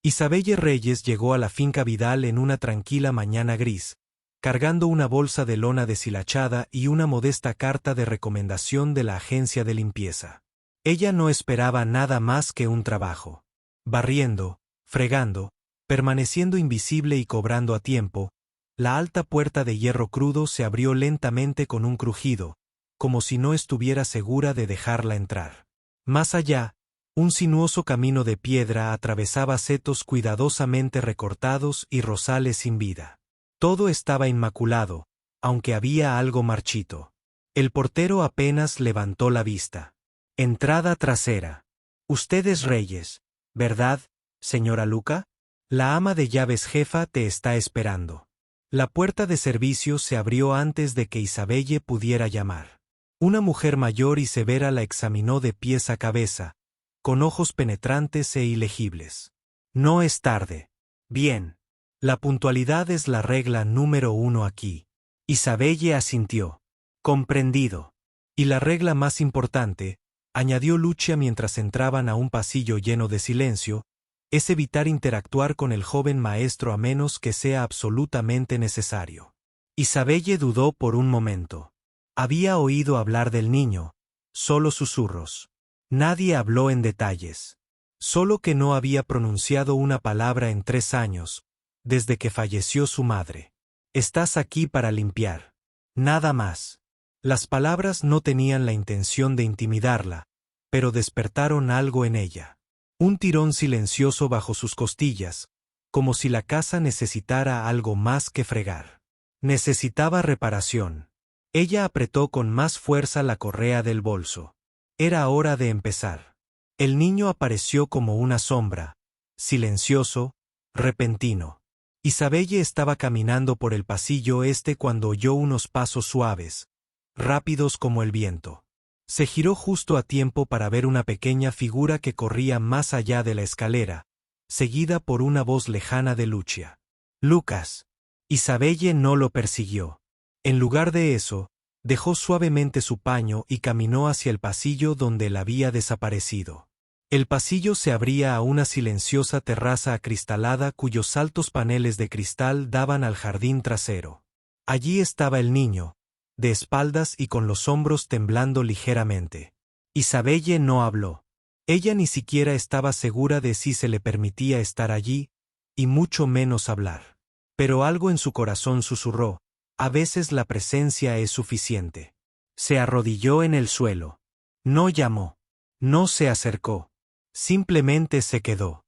Isabelle Reyes llegó a la finca Vidal en una tranquila mañana gris, cargando una bolsa de lona deshilachada y una modesta carta de recomendación de la agencia de limpieza. Ella no esperaba nada más que un trabajo. Barriendo, fregando, permaneciendo invisible y cobrando a tiempo, la alta puerta de hierro crudo se abrió lentamente con un crujido, como si no estuviera segura de dejarla entrar. Más allá, un sinuoso camino de piedra atravesaba setos cuidadosamente recortados y rosales sin vida. Todo estaba inmaculado, aunque había algo marchito. El portero apenas levantó la vista. Entrada trasera. Usted es Reyes, ¿verdad, señora Luca? La ama de llaves jefa te está esperando. La puerta de servicio se abrió antes de que Isabelle pudiera llamar. Una mujer mayor y severa la examinó de pies a cabeza, con ojos penetrantes e ilegibles. No es tarde. Bien. La puntualidad es la regla número 1 aquí. Isabelle asintió. Comprendido. Y la regla más importante, añadió Lucia mientras entraban a un pasillo lleno de silencio, es evitar interactuar con el joven maestro a menos que sea absolutamente necesario. Isabelle dudó por un momento. Había oído hablar del niño, solo susurros. Nadie habló en detalles. Solo que no había pronunciado una palabra en 3 años, desde que falleció su madre. Estás aquí para limpiar. Nada más. Las palabras no tenían la intención de intimidarla, pero despertaron algo en ella. Un tirón silencioso bajo sus costillas, como si la casa necesitara algo más que fregar. Necesitaba reparación. Ella apretó con más fuerza la correa del bolso. Era hora de empezar. El niño apareció como una sombra, silencioso, repentino. Isabelle estaba caminando por el pasillo cuando oyó unos pasos suaves, rápidos como el viento. Se giró justo a tiempo para ver una pequeña figura que corría más allá de la escalera, seguida por una voz lejana de Lucia. Lucas. Isabelle no lo persiguió. En lugar de eso, dejó suavemente su paño y caminó hacia el pasillo donde él había desaparecido. El pasillo se abría a una silenciosa terraza acristalada cuyos altos paneles de cristal daban al jardín trasero. Allí estaba el niño, de espaldas y con los hombros temblando ligeramente. Isabelle no habló. Ella ni siquiera estaba segura de si se le permitía estar allí, y mucho menos hablar. Pero algo en su corazón susurró: a veces la presencia es suficiente. Se arrodilló en el suelo. No llamó. No se acercó. Simplemente se quedó.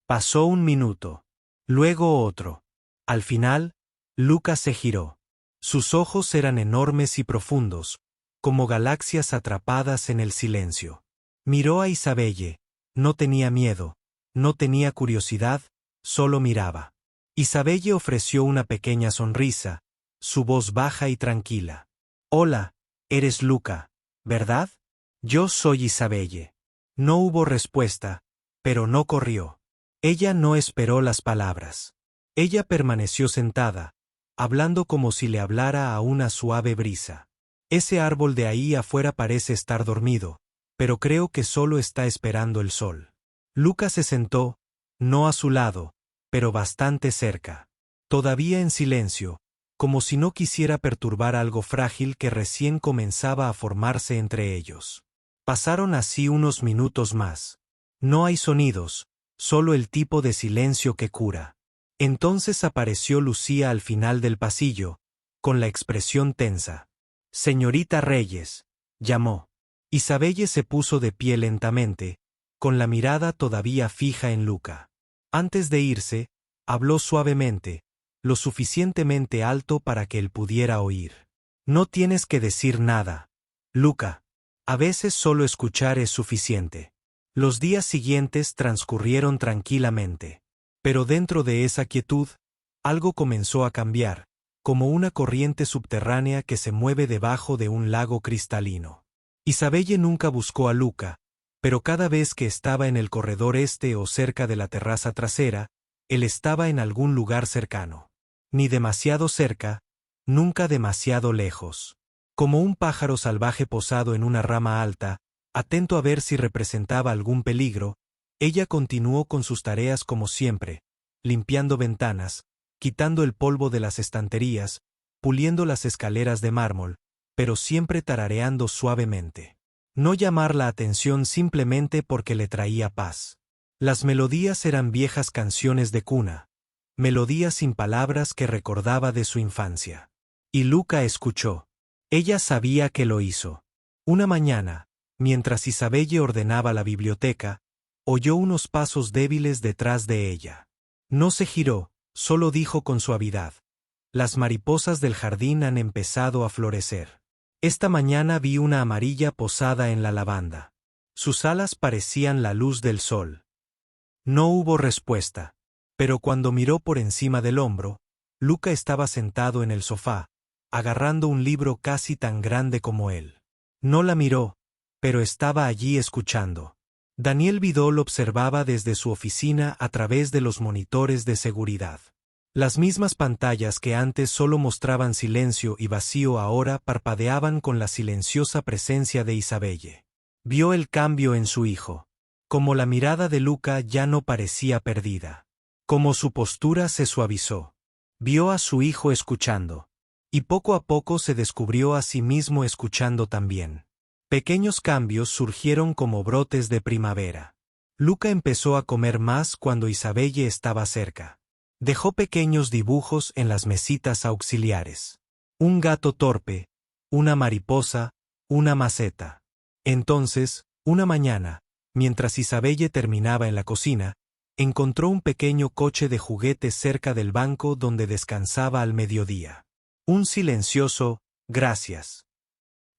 Pasó un minuto. Luego otro. Al final, Lucas se giró. Sus ojos eran enormes y profundos, como galaxias atrapadas en el silencio. Miró a Isabelle. No tenía miedo, no tenía curiosidad, solo miraba. Isabelle ofreció una pequeña sonrisa, su voz baja y tranquila. Hola, eres Luca, ¿verdad? Yo soy Isabelle. No hubo respuesta, pero no corrió. Ella no esperó las palabras. Ella permaneció sentada, hablando como si le hablara a una suave brisa. Ese árbol de ahí afuera parece estar dormido, pero creo que solo está esperando el sol. Lucas se sentó, no a su lado, pero bastante cerca. Todavía en silencio, como si no quisiera perturbar algo frágil que recién comenzaba a formarse entre ellos. Pasaron así unos minutos más. No hay sonidos, solo el tipo de silencio que cura. Entonces apareció Lucía al final del pasillo, con la expresión tensa. Señorita Reyes, llamó. Isabelle se puso de pie lentamente, con la mirada todavía fija en Luca. Antes de irse, habló suavemente, lo suficientemente alto para que él pudiera oír. No tienes que decir nada, Luca. A veces solo escuchar es suficiente. Los días siguientes transcurrieron tranquilamente. Pero dentro de esa quietud, algo comenzó a cambiar, como una corriente subterránea que se mueve debajo de un lago cristalino. Isabelle nunca buscó a Luca, pero cada vez que estaba en el corredor o cerca de la terraza trasera, él estaba en algún lugar cercano. Ni demasiado cerca, nunca demasiado lejos. Como un pájaro salvaje posado en una rama alta, atento a ver si representaba algún peligro, Ella continuó con sus tareas como siempre, limpiando ventanas, quitando el polvo de las estanterías, puliendo las escaleras de mármol, pero siempre tarareando suavemente. No llamar la atención simplemente porque le traía paz. Las melodías eran viejas canciones de cuna, melodías sin palabras que recordaba de su infancia. Y Luca escuchó. Ella sabía que lo hizo. Una mañana, mientras Isabelle ordenaba la biblioteca, oyó unos pasos débiles detrás de ella. No se giró, solo dijo con suavidad: las mariposas del jardín han empezado a florecer. Esta mañana vi una amarilla posada en la lavanda. Sus alas parecían la luz del sol. No hubo respuesta, pero cuando miró por encima del hombro, Luca estaba sentado en el sofá, agarrando un libro casi tan grande como él. No la miró, pero estaba allí escuchando. Daniel Vidal observaba desde su oficina a través de los monitores de seguridad. Las mismas pantallas que antes solo mostraban silencio y vacío ahora parpadeaban con la silenciosa presencia de Isabelle. Vio el cambio en su hijo. Como la mirada de Luca ya no parecía perdida. Como su postura se suavizó. Vio a su hijo escuchando. Y poco a poco se descubrió a sí mismo escuchando también. Pequeños cambios surgieron como brotes de primavera. Luca empezó a comer más cuando Isabelle estaba cerca. Dejó pequeños dibujos en las mesitas auxiliares. Un gato torpe, una mariposa, una maceta. Entonces, una mañana, mientras Isabelle terminaba en la cocina, encontró un pequeño coche de juguete cerca del banco donde descansaba al mediodía. Un silencioso «gracias».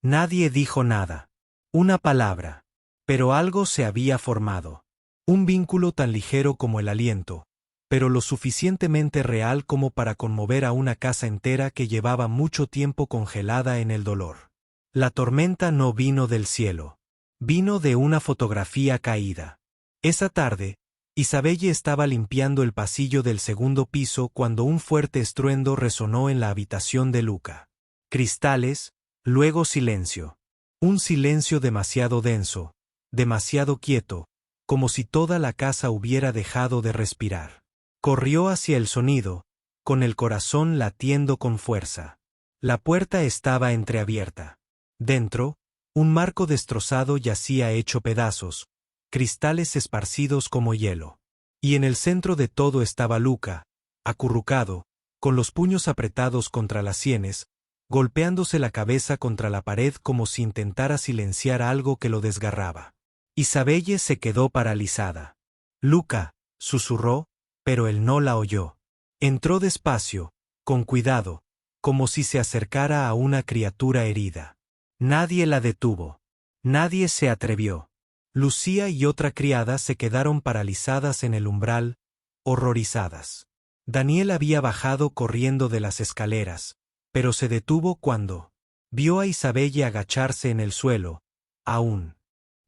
Nadie dijo nada. Una palabra. Pero algo se había formado. Un vínculo tan ligero como el aliento, pero lo suficientemente real como para conmover a una casa entera que llevaba mucho tiempo congelada en el dolor. La tormenta no vino del cielo. Vino de una fotografía caída. Esa tarde, Isabelle estaba limpiando el pasillo del segundo piso cuando un fuerte estruendo resonó en la habitación de Luca. Cristales, luego silencio. Un silencio demasiado denso, demasiado quieto, como si toda la casa hubiera dejado de respirar. Corrió hacia el sonido, con el corazón latiendo con fuerza. La puerta estaba entreabierta. Dentro, un marco destrozado yacía hecho pedazos, cristales esparcidos como hielo. Y en el centro de todo estaba Luca, acurrucado, con los puños apretados contra las sienes, golpeándose la cabeza contra la pared como si intentara silenciar algo que lo desgarraba. Isabelle se quedó paralizada. «Luca», susurró, pero él no la oyó. Entró despacio, con cuidado, como si se acercara a una criatura herida. Nadie la detuvo. Nadie se atrevió. Lucía y otra criada se quedaron paralizadas en el umbral, horrorizadas. Daniel había bajado corriendo de las escaleras, pero se detuvo cuando vio a Isabelle agacharse en el suelo, a un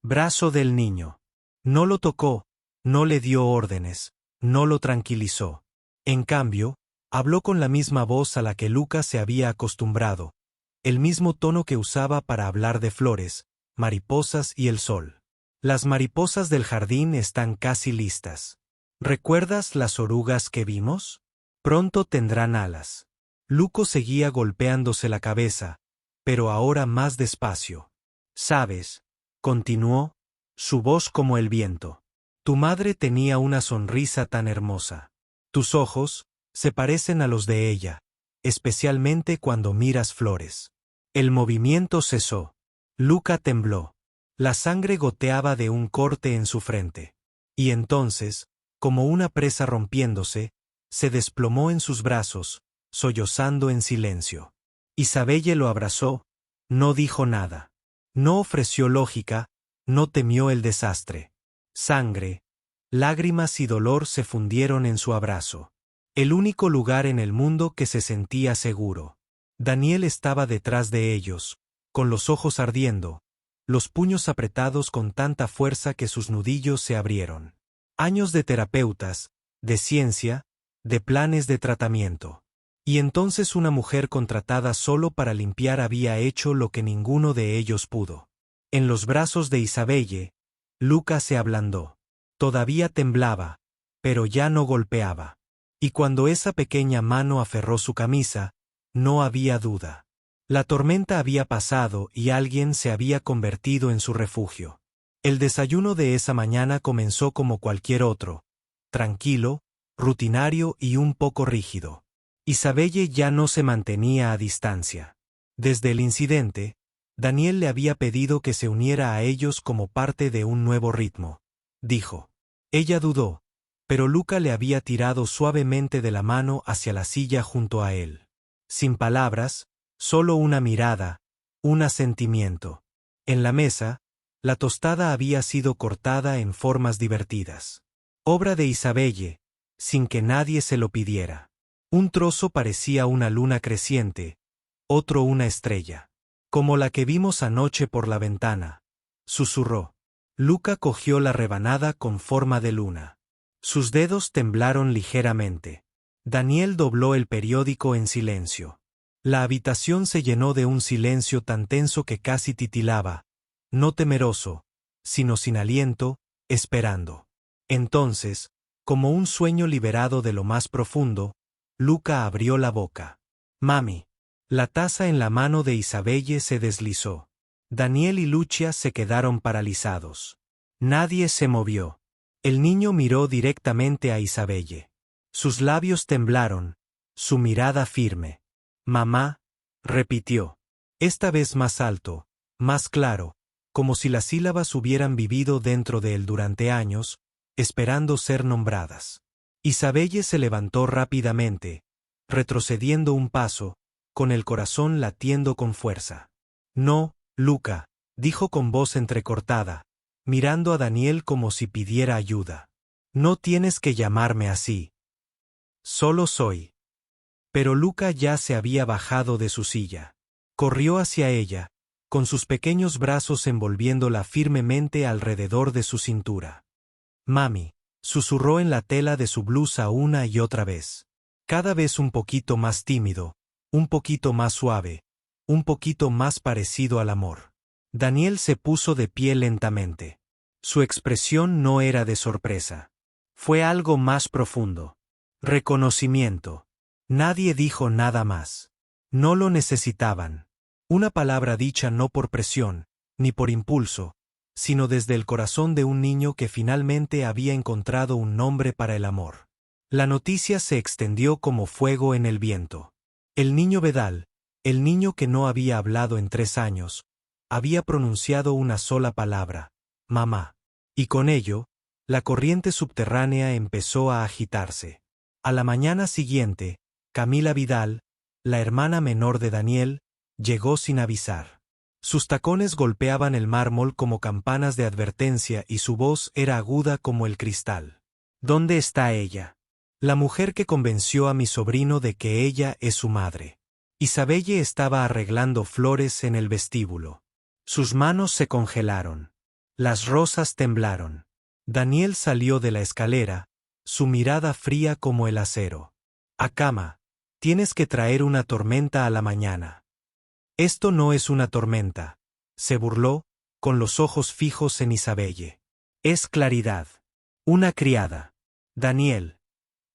brazo del niño. No lo tocó, no le dio órdenes, no lo tranquilizó. En cambio, habló con la misma voz a la que Luca se había acostumbrado, el mismo tono que usaba para hablar de flores, mariposas y el sol. Las mariposas del jardín están casi listas. ¿Recuerdas las orugas que vimos? Pronto tendrán alas. Luco seguía golpeándose la cabeza, pero ahora más despacio. «Sabes», continuó, su voz como el viento. «Tu madre tenía una sonrisa tan hermosa. Tus ojos se parecen a los de ella, especialmente cuando miras flores». El movimiento cesó. Luca tembló. La sangre goteaba de un corte en su frente. Y entonces, como una presa rompiéndose, se desplomó en sus brazos, sollozando en silencio. Isabelle lo abrazó, no dijo nada. No ofreció lógica, no temió el desastre. Sangre, lágrimas y dolor se fundieron en su abrazo. El único lugar en el mundo que se sentía seguro. Daniel estaba detrás de ellos, con los ojos ardiendo, los puños apretados con tanta fuerza que sus nudillos se abrieron. Años de terapeutas, de ciencia, de planes de tratamiento. Y entonces una mujer contratada solo para limpiar había hecho lo que ninguno de ellos pudo. En los brazos de Isabelle, Luca se ablandó. Todavía temblaba, pero ya no golpeaba. Y cuando esa pequeña mano aferró su camisa, no había duda. La tormenta había pasado y alguien se había convertido en su refugio. El desayuno de esa mañana comenzó como cualquier otro, tranquilo, rutinario y un poco rígido. Isabelle ya no se mantenía a distancia. Desde el incidente, Daniel le había pedido que se uniera a ellos como parte de un nuevo ritmo, dijo. Ella dudó, pero Luca le había tirado suavemente de la mano hacia la silla junto a él. Sin palabras, solo una mirada, un asentimiento. En la mesa, la tostada había sido cortada en formas divertidas. Obra de Isabelle, sin que nadie se lo pidiera. Un trozo parecía una luna creciente, otro una estrella. Como la que vimos anoche por la ventana, susurró. Luca cogió la rebanada con forma de luna. Sus dedos temblaron ligeramente. Daniel dobló el periódico en silencio. La habitación se llenó de un silencio tan tenso que casi titilaba, no temeroso, sino sin aliento, esperando. Entonces, como un sueño liberado de lo más profundo, Luca abrió la boca. Mami. La taza en la mano de Isabelle se deslizó. Daniel y Lucia se quedaron paralizados. Nadie se movió. El niño miró directamente a Isabelle. Sus labios temblaron, su mirada firme. Mamá, repitió. Esta vez más alto, más claro, como si las sílabas hubieran vivido dentro de él durante años, esperando ser nombradas. Isabelle se levantó rápidamente, retrocediendo un paso, con el corazón latiendo con fuerza. No, Luca, dijo con voz entrecortada, mirando a Daniel como si pidiera ayuda. No tienes que llamarme así. Solo soy. Pero Luca ya se había bajado de su silla. Corrió hacia ella, con sus pequeños brazos envolviéndola firmemente alrededor de su cintura. Mami, susurró en la tela de su blusa una y otra vez. Cada vez un poquito más tímido, un poquito más suave, un poquito más parecido al amor. Daniel se puso de pie lentamente. Su expresión no era de sorpresa. Fue algo más profundo. Reconocimiento. Nadie dijo nada más. No lo necesitaban. Una palabra dicha no por presión, ni por impulso, sino desde el corazón de un niño que finalmente había encontrado un nombre para el amor. La noticia se extendió como fuego en el viento. El niño Bedal, el niño que no había hablado en 3 años, había pronunciado una sola palabra, mamá. Y con ello, la corriente subterránea empezó a agitarse. A la mañana siguiente, Camila Vidal, la hermana menor de Daniel, llegó sin avisar. Sus tacones golpeaban el mármol como campanas de advertencia y su voz era aguda como el cristal. ¿Dónde está ella? La mujer que convenció a mi sobrino de que ella es su madre. Isabelle estaba arreglando flores en el vestíbulo. Sus manos se congelaron. Las rosas temblaron. Daniel salió de la escalera, su mirada fría como el acero. A cama. Tienes que traer una tormenta a la mañana. Esto no es una tormenta, se burló, con los ojos fijos en Isabelle. Es claridad. Una criada. Daniel.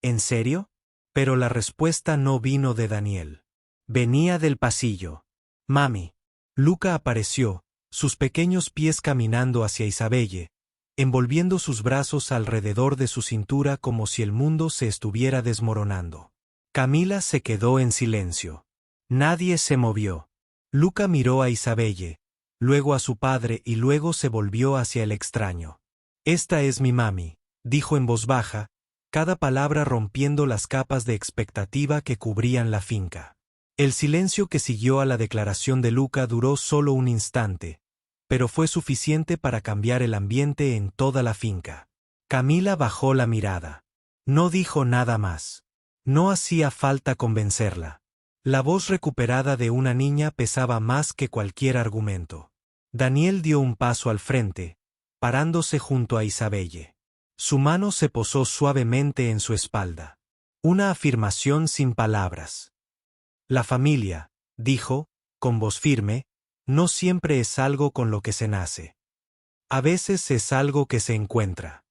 ¿En serio? Pero la respuesta no vino de Daniel. Venía del pasillo. Mami. Luca apareció, sus pequeños pies caminando hacia Isabelle, envolviendo sus brazos alrededor de su cintura como si el mundo se estuviera desmoronando. Camila se quedó en silencio. Nadie se movió. Luca miró a Isabelle, luego a su padre y luego se volvió hacia el extraño. Esta es mi mami, dijo en voz baja, cada palabra rompiendo las capas de expectativa que cubrían la finca. El silencio que siguió a la declaración de Luca duró solo un instante, pero fue suficiente para cambiar el ambiente en toda la finca. Camila bajó la mirada. No dijo nada más. No hacía falta convencerla. La voz recuperada de una niña pesaba más que cualquier argumento. Daniel dio un paso al frente, parándose junto a Isabelle. Su mano se posó suavemente en su espalda. Una afirmación sin palabras. La familia, dijo, con voz firme, no siempre es algo con lo que se nace. A veces es algo que se encuentra.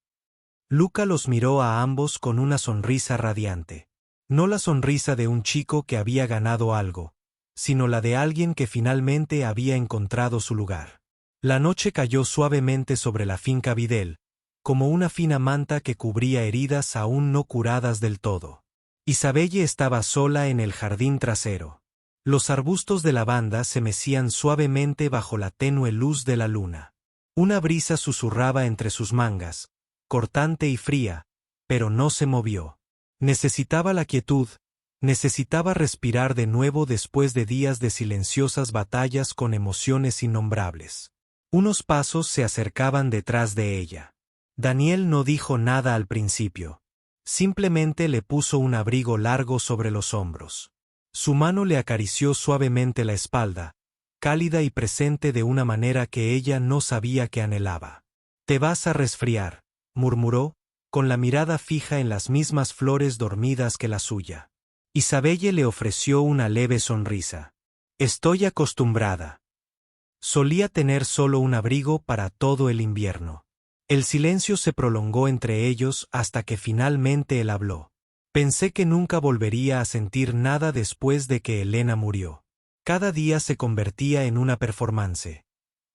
Luca los miró a ambos con una sonrisa radiante. No la sonrisa de un chico que había ganado algo, sino la de alguien que finalmente había encontrado su lugar. La noche cayó suavemente sobre la finca Vidal, como una fina manta que cubría heridas aún no curadas del todo. Isabelle estaba sola en el jardín trasero. Los arbustos de lavanda se mecían suavemente bajo la tenue luz de la luna. Una brisa susurraba entre sus mangas, cortante y fría, pero no se movió. Necesitaba la quietud, necesitaba respirar de nuevo después de días de silenciosas batallas con emociones innombrables. Unos pasos se acercaban detrás de ella. Daniel no dijo nada al principio. Simplemente le puso un abrigo largo sobre los hombros. Su mano le acarició suavemente la espalda, cálida y presente de una manera que ella no sabía que anhelaba. «Te vas a resfriar», murmuró, con la mirada fija en las mismas flores dormidas que la suya. Isabelle le ofreció una leve sonrisa. «Estoy acostumbrada». Solía tener solo un abrigo para todo el invierno. El silencio se prolongó entre ellos hasta que finalmente él habló. «Pensé que nunca volvería a sentir nada después de que Elena murió. Cada día se convertía en una performance.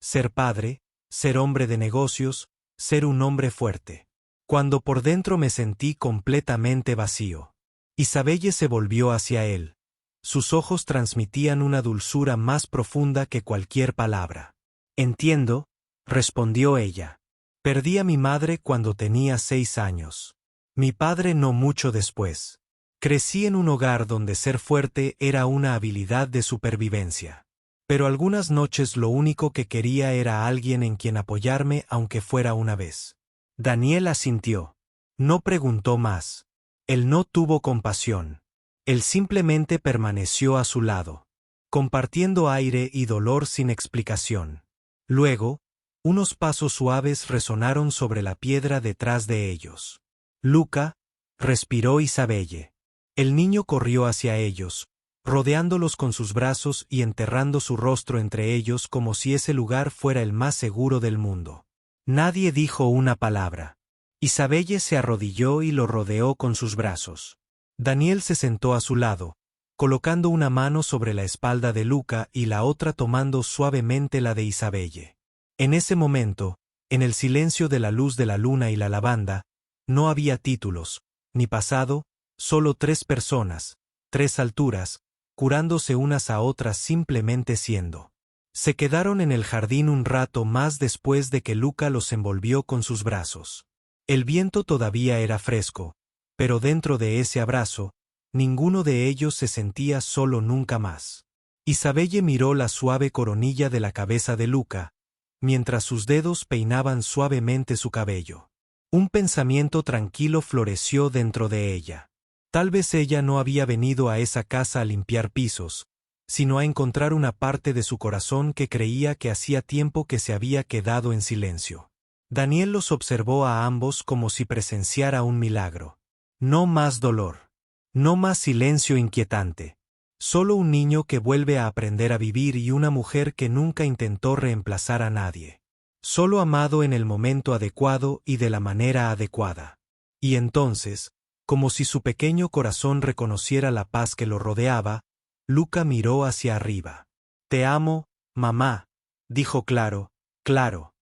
Ser padre, ser hombre de negocios, ser un hombre fuerte. Cuando por dentro me sentí completamente vacío». Isabelle se volvió hacia él. Sus ojos transmitían una dulzura más profunda que cualquier palabra. «Entiendo», respondió ella. «Perdí a mi madre cuando tenía 6 años. Mi padre no mucho después. Crecí en un hogar donde ser fuerte era una habilidad de supervivencia. Pero algunas noches lo único que quería era alguien en quien apoyarme aunque fuera una vez». Daniel asintió. No preguntó más. Él no tuvo compasión. Él simplemente permaneció a su lado, compartiendo aire y dolor sin explicación. Luego, unos pasos suaves resonaron sobre la piedra detrás de ellos. «Luca», respiró Isabelle. El niño corrió hacia ellos, rodeándolos con sus brazos y enterrando su rostro entre ellos como si ese lugar fuera el más seguro del mundo. Nadie dijo una palabra. Isabelle se arrodilló y lo rodeó con sus brazos. Daniel se sentó a su lado, colocando una mano sobre la espalda de Luca y la otra tomando suavemente la de Isabelle. En ese momento, en el silencio de la luz de la luna y la lavanda, no había títulos, ni pasado, solo 3 personas, 3 alturas, curándose unas a otras simplemente siendo. Se quedaron en el jardín un rato más después de que Luca los envolvió con sus brazos. El viento todavía era fresco, pero dentro de ese abrazo, ninguno de ellos se sentía solo nunca más. Isabelle miró la suave coronilla de la cabeza de Luca, mientras sus dedos peinaban suavemente su cabello. Un pensamiento tranquilo floreció dentro de ella. Tal vez ella no había venido a esa casa a limpiar pisos, sino a encontrar una parte de su corazón que creía que hacía tiempo que se había quedado en silencio. Daniel los observó a ambos como si presenciara un milagro. No más dolor. No más silencio inquietante. Solo un niño que vuelve a aprender a vivir y una mujer que nunca intentó reemplazar a nadie. Solo amado en el momento adecuado y de la manera adecuada. Y entonces, como si su pequeño corazón reconociera la paz que lo rodeaba, Luca miró hacia arriba. «Te amo, mamá», dijo claro, claro.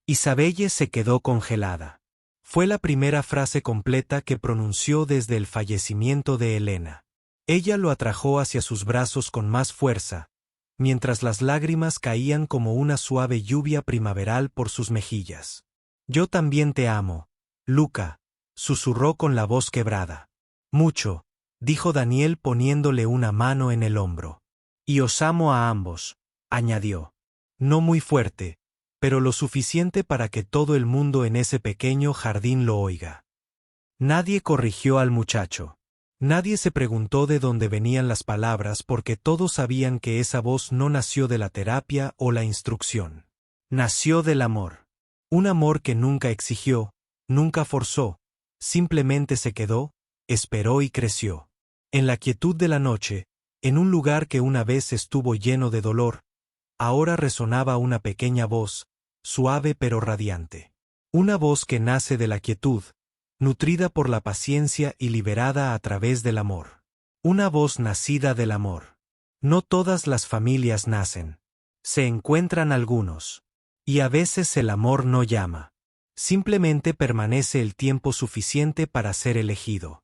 Isabelle se quedó congelada. Fue la primera frase completa que pronunció desde el fallecimiento de Elena. Ella lo atrajo hacia sus brazos con más fuerza, mientras las lágrimas caían como una suave lluvia primaveral por sus mejillas. «Yo también te amo, Luca», susurró con la voz quebrada. «Mucho», dijo Daniel poniéndole una mano en el hombro. «Y os amo a ambos», añadió. No muy fuerte, pero lo suficiente para que todo el mundo en ese pequeño jardín lo oiga. Nadie corrigió al muchacho. Nadie se preguntó de dónde venían las palabras porque todos sabían que esa voz no nació de la terapia o la instrucción. Nació del amor. Un amor que nunca exigió, nunca forzó, simplemente se quedó, esperó y creció. En la quietud de la noche, en un lugar que una vez estuvo lleno de dolor, ahora resonaba una pequeña voz, suave pero radiante. Una voz que nace de la quietud, nutrida por la paciencia y liberada a través del amor. Una voz nacida del amor. No todas las familias nacen. Se encuentran algunos. Y a veces el amor no llama. Simplemente permanece el tiempo suficiente para ser elegido.